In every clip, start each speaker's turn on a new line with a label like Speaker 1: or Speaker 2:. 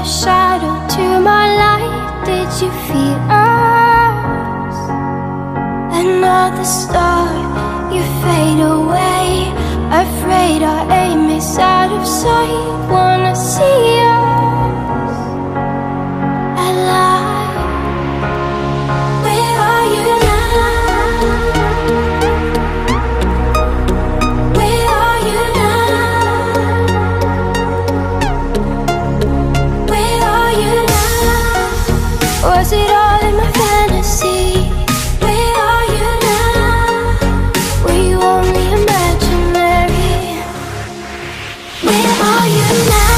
Speaker 1: shadow to my light. Did you feel us? Another star, you fade away. Afraid our aim is out of sight. Wanna see us alive. Where are you now? Where are you now? Where are you now? Was it all in my fantasy? Where are you now? Were you only imaginary? Where are you now?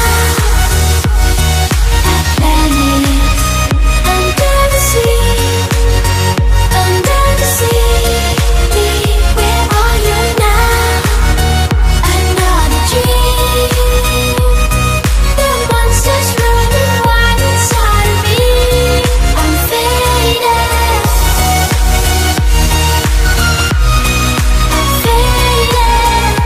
Speaker 1: Atlantis, under the sea, under the sea. Where are you now? Another dream. The monsters running wild inside of me. I'm faded. I'm faded.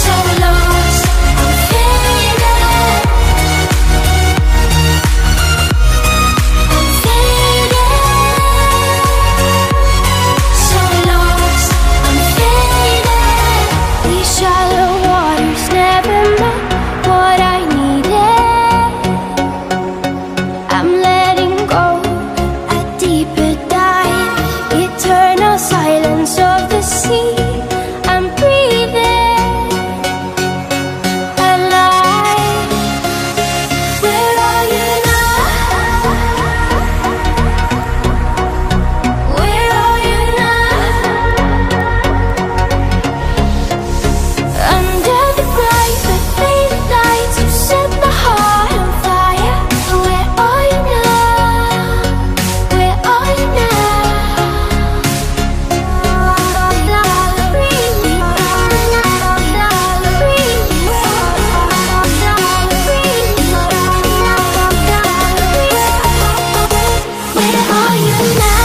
Speaker 1: So lost. I'm faded. I'm faded. So lost. I'm faded. These shallow waters never met what I needed. I'm letting go a deeper dive. Eternal silence of the sea. I'm breathing alive. Where are you now? Where are you now? Under the bright but faded lights, you set the heart on fire. Where are you now? Where are you now? Where are you now?